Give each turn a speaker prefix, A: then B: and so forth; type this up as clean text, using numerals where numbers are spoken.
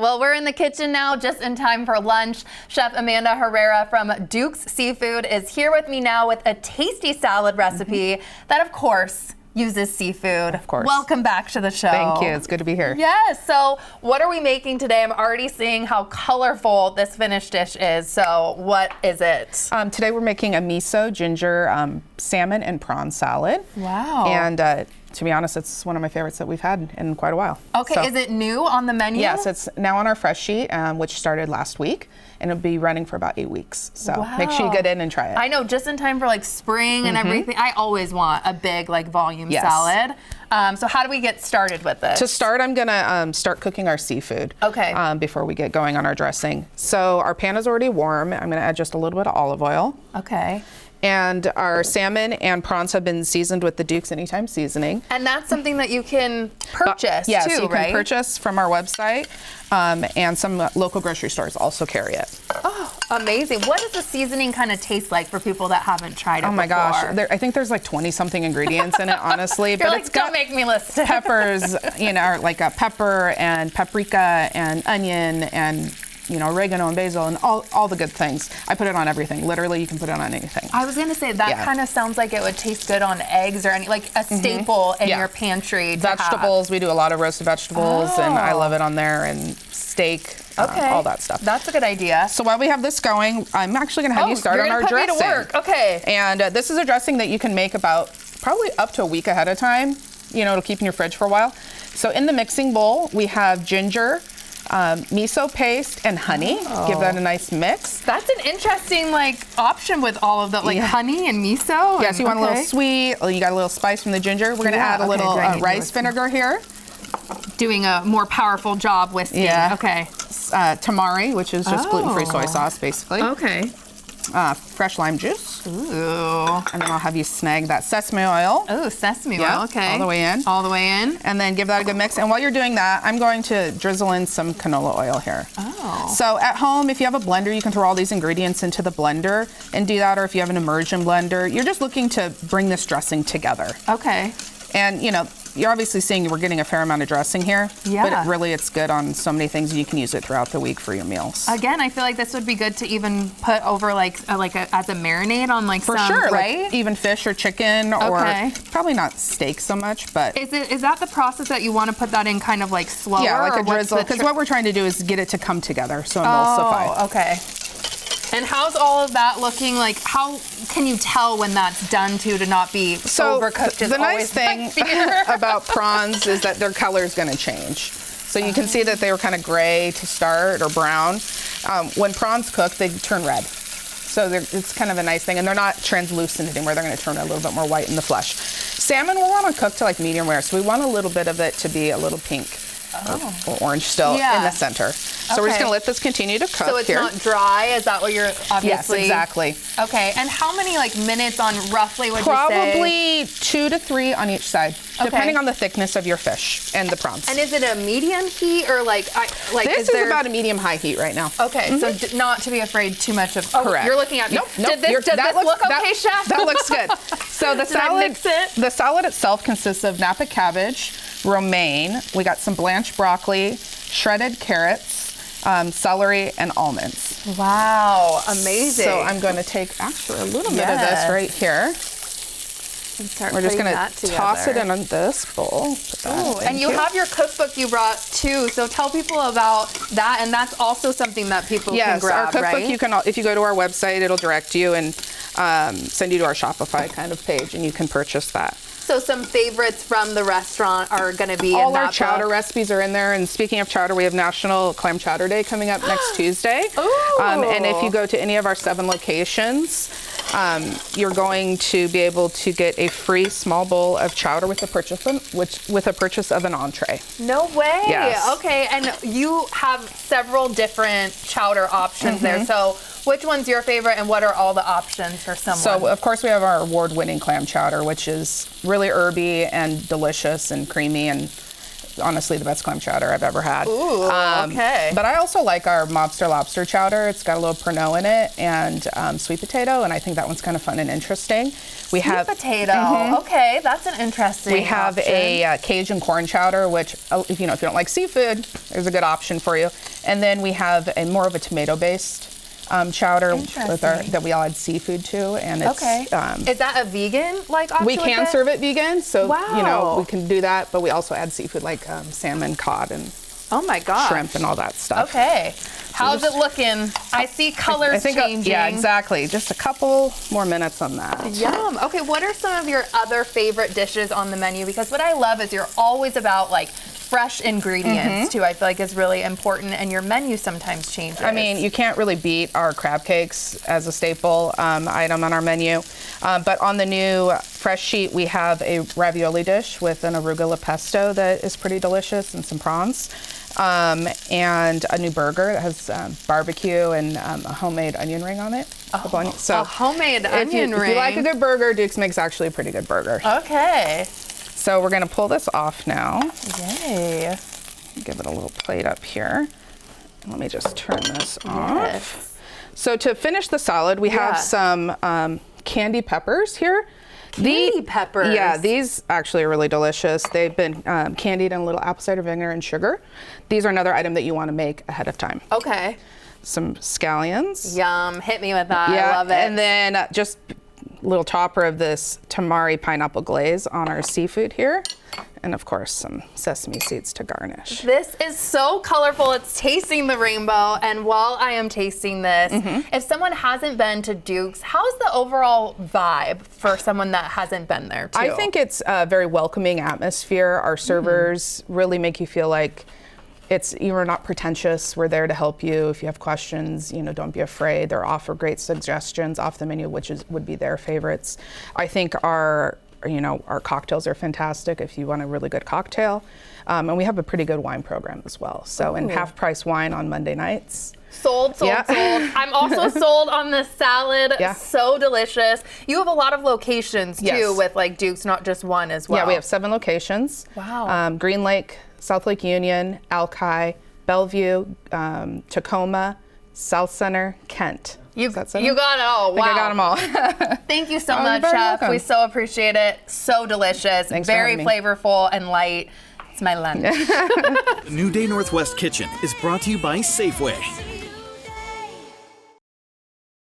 A: Well, we're in the kitchen now, just in time for lunch. Chef Amanda Herrera from Duke's Seafood is here with me now with a tasty salad recipe that, of course, uses seafood.
B: Of course.
A: Welcome back to the show.
B: Thank you. It's good to be here.
A: Yes. So what are we making today? I'm already seeing how colorful this finished dish is. So what is it?
B: Today we're making a miso, ginger, salmon, and prawn salad.
A: Wow.
B: And to be honest, it's one of my favorites that we've had in quite a while.
A: Okay. So, is it new on the menu?
B: Yes, it's now on our fresh sheet, which started last week, and it'll be running for about 8 weeks. So make sure you get in and try it.
A: I know, just in time for like spring and everything. I always want a big like volume salad. So how do we get started with this?
B: To start, I'm gonna start cooking our seafood.
A: Okay.
B: Before we get going on our dressing. So our pan is already warm. I'm gonna add just a little bit of olive oil.
A: Okay.
B: And our salmon and prawns have been seasoned with the Duke's Anytime seasoning.
A: And that's something that you can purchase
B: yes,
A: too,
B: you
A: right?
B: can purchase from our website, and some local grocery stores also carry it.
A: Oh, amazing. What does the seasoning kind of taste like for people that haven't tried it before?
B: Oh my gosh, I think there's like 20-something ingredients in it, honestly.
A: But like, it's don't make me list it.
B: Peppers, like a pepper and paprika and onion and oregano and basil and all the good things. I put it on everything. Literally, you can put it on anything.
A: I was gonna say that kind of sounds like it would taste good on eggs or like a staple in your pantry.
B: Vegetables, we do a lot of roasted vegetables, and I love it on there, and steak, all that stuff.
A: That's a good idea.
B: So while we have this going, I'm actually gonna have you start on our dressing.
A: Me to work. Okay.
B: And this is a dressing that you can make about probably up to a week ahead of time. It'll keep in your fridge for a while. So in the mixing bowl, we have ginger, miso paste, and honey. Give that a nice mix.
A: That's an interesting option with all of the honey and miso.
B: Yes, you want a little sweet. You got a little spice from the ginger. We're gonna add a little rice vinegar here.
A: Doing a more powerful job whisking.
B: Yeah.
A: Okay.
B: Tamari, which is just gluten-free soy sauce, basically.
A: Okay.
B: Fresh lime juice.
A: Ooh.
B: And then I'll have you snag that sesame oil.
A: Oh, sesame oil, okay.
B: All the way in.
A: All the way in.
B: And then give that a good mix. And while you're doing that, I'm going to drizzle in some canola oil here.
A: Oh.
B: So at home, if you have a blender, you can throw all these ingredients into the blender and do that. Or if you have an immersion blender, you're just looking to bring this dressing together.
A: Okay.
B: And you're obviously seeing we're getting a fair amount of dressing here.
A: Yeah.
B: But it's good on so many things, and you can use it throughout the week for your meals.
A: Again, I feel like this would be good to even put over as a marinade on
B: for
A: some,
B: sure,
A: right?
B: Even fish or chicken, or probably not steak so much, but
A: is that the process that you want to put that in kind of slower?
B: Yeah, like a drizzle, because what we're trying to do is get it to come together, so emulsify.
A: Oh, okay. And how's all of that looking? How can you tell when that's done to not be overcooked?
B: The nice thing about prawns is that their color is going to change. So you can see that they were kind of gray to start, or brown. When prawns cook, they turn red. So it's kind of a nice thing, and they're not translucent anymore. They're going to turn a little bit more white in the flesh. Salmon, we want to cook to medium rare, so we want a little bit of it to be a little pink. Or orange still in the center. So we're just gonna let this continue to cook.
A: So it's not dry, is that what you're obviously?
B: Yes, exactly.
A: Okay, and how many minutes on roughly would you say?
B: Probably 2 to 3 on each side, depending on the thickness of your fish and the prawns.
A: And is it a medium heat or
B: this is about a medium-high heat right now.
A: Okay, so not to be afraid too much of.
B: Correct.
A: You're looking at me.
B: Nope.
A: Does this look okay, Chef?
B: That looks good. So the salad itself consists of Napa cabbage, romaine. We got some blanched broccoli, shredded carrots, celery, and almonds.
A: Wow, amazing.
B: So I'm going to take actually a little bit of this right here. We're just going to toss it in this bowl.
A: And you have your cookbook you brought too, so tell people about that, and that's also something that people can grab,
B: our cookbook,
A: right?
B: you can, if you go to our website, it'll direct you and send you to our Shopify kind of page, and you can purchase that.
A: So some favorites from the restaurant are going to be
B: all our chowder recipes are in there. And speaking of chowder, we have National Clam Chowder Day coming up next Tuesday. And if you go to any of our 7 locations, you're going to be able to get a free small bowl of chowder with a purchase of an entree.
A: No way.
B: Yes.
A: Okay, and you have several different chowder options there. So which one's your favorite, and what are all the options for someone?
B: So, of course, we have our award-winning clam chowder, which is really herby and delicious and creamy, and honestly the best clam chowder I've ever had.
A: Ooh, okay.
B: But I also like our mobster lobster chowder. It's got a little Pernod in it and sweet potato, and I think that one's kind of fun and interesting.
A: Sweet potato. Okay, that's an interesting
B: We have
A: option.
B: a Cajun corn chowder, which, if you don't like seafood, there's a good option for you. And then we have a more of a tomato-based chowder with that we all add seafood to, and it's
A: Is that a vegan option?
B: We can serve it vegan, so
A: wow.
B: we can do that, but we also add seafood like salmon, cod, and
A: oh my gosh,
B: shrimp and all that stuff.
A: Okay, how's it looking? I see colors changing.
B: Yeah, exactly. Just a couple more minutes on that.
A: Yum. Okay, what are some of your other favorite dishes on the menu? Because what I love is you're always about fresh ingredients too. I feel like is really important, and your menu sometimes changes.
B: I mean, you can't really beat our crab cakes as a staple item on our menu. But on the new fresh sheet, we have a ravioli dish with an arugula pesto that is pretty delicious, and some prawns. And a new burger that has barbecue and a homemade onion ring on it.
A: So a homemade onion ring.
B: If you like a good burger, Duke's makes actually a pretty good burger.
A: Okay.
B: So we're gonna pull this off now.
A: Yay.
B: Give it a little plate up here. Let me just turn this off.
A: Yes.
B: So to finish the salad, we have some candy peppers here.
A: Candy peppers?
B: Yeah, these actually are really delicious. They've been candied in a little apple cider vinegar and sugar. These are another item that you want to make ahead of time.
A: Okay.
B: Some scallions.
A: Yum, hit me with that,
B: Yeah,
A: I love it.
B: And then just a little topper of this tamari pineapple glaze on our seafood here. And of course, some sesame seeds to garnish.
A: This is so colorful. It's tasting the rainbow. And while I am tasting this, if someone hasn't been to Duke's, how's the overall vibe for someone that hasn't been there too?
B: I think it's a very welcoming atmosphere. Our servers really make you feel like you're not pretentious. We're there to help you. If you have questions, don't be afraid. They offer great suggestions off the menu, which would be their favorites. I think our cocktails are fantastic if you want a really good cocktail. And we have a pretty good wine program as well. So, and half-price wine on Monday nights.
A: Sold. I'm also sold on the salad.
B: Yeah.
A: So delicious. You have a lot of locations too with Duke's, not just one as well.
B: Yeah, we have 7 locations.
A: Wow.
B: Green Lake, South Lake Union, Alki, Bellevue, Tacoma, South Center, Kent.
A: You got it all. Wow.
B: I got them all.
A: Thank you so much, Chef. We so appreciate it. So delicious.
B: Thanks for
A: very
B: having me.
A: flavorful and light. It's my lunch.
C: The New Day Northwest Kitchen is brought to you by Safeway.